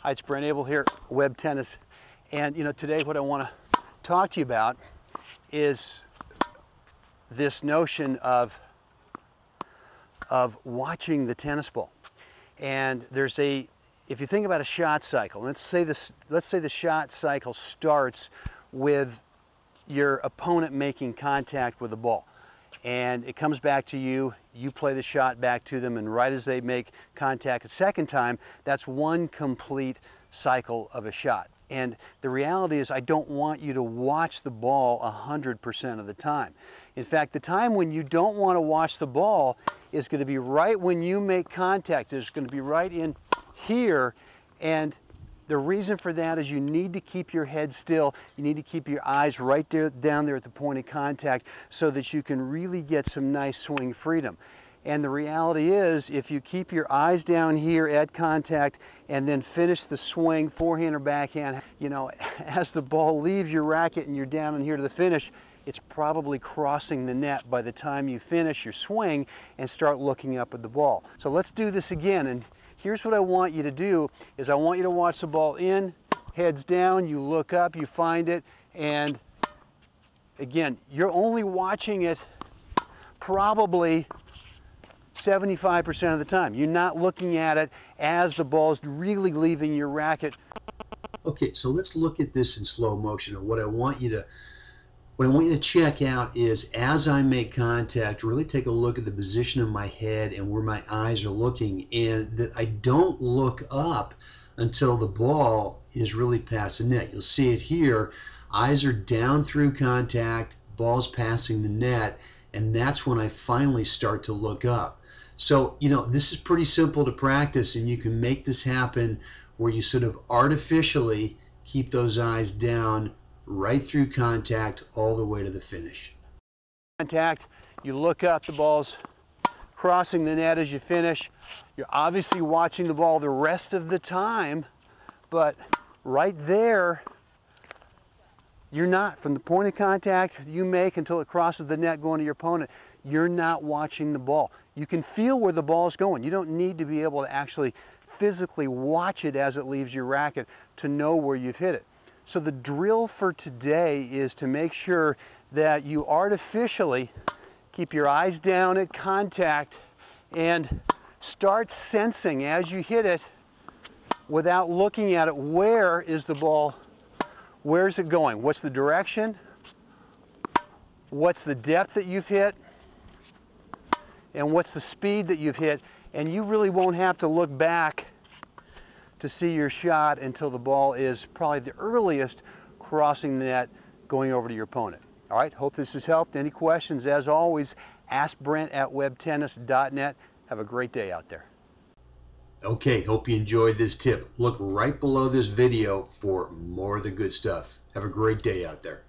Hi, it's Brent Abel here, WebTennis. And today what I want to talk to you about is this notion of watching the tennis ball. And there's if you think about a shot cycle, let's say the shot cycle starts with your opponent making contact with the ball. And it comes back to you, you play the shot back to them, and right as they make contact a second time, that's one complete cycle of a shot. And the reality is I don't want you to watch the ball 100% of the time. In fact, the time when you don't want to watch the ball is going to be right when you make contact. It's going to be right in here, and the reason for that is you need to keep your head still. You need to keep your eyes right there, down there at the point of contact, so that you can really get some nice swing freedom. And the reality is, if you keep your eyes down here at contact and then finish the swing, forehand or backhand, as the ball leaves your racket and you're down in here to the finish, it's probably crossing the net by the time you finish your swing and start looking up at the ball. So let's do this again. And here's what I want you to do is I want you to watch the ball in, heads down, you look up, you find it, and again, you're only watching it probably 75% of the time. You're not looking at it as the ball's really leaving your racket. Okay, so let's look at this in slow motion. And what I want you to check out is, as I make contact, really take a look at the position of my head and where my eyes are looking, and that I don't look up until the ball is really past the net. You'll see it here. Eyes are down through contact, ball's passing the net, and that's when I finally start to look up. So, this is pretty simple to practice, and you can make this happen where you sort of artificially keep those eyes down right through contact all the way to the finish. Contact, you look up, the ball's crossing the net as you finish. You're obviously watching the ball the rest of the time, but right there, you're not. From the point of contact you make until it crosses the net going to your opponent, you're not watching the ball. You can feel where the ball is going. You don't need to be able to actually physically watch it as it leaves your racket to know where you've hit it. So the drill for today is to make sure that you artificially keep your eyes down at contact and start sensing as you hit it, without looking at it, where is the ball, where's it going, what's the direction, what's the depth that you've hit, and what's the speed that you've hit. And you really won't have to look back to see your shot until the ball is probably the earliest crossing the net going over to your opponent. All right, hope this has helped. Any questions, as always, ask Brent at webtennis.net. Have a great day out there. Okay, hope you enjoyed this tip. Look right below this video for more of the good stuff. Have a great day out there.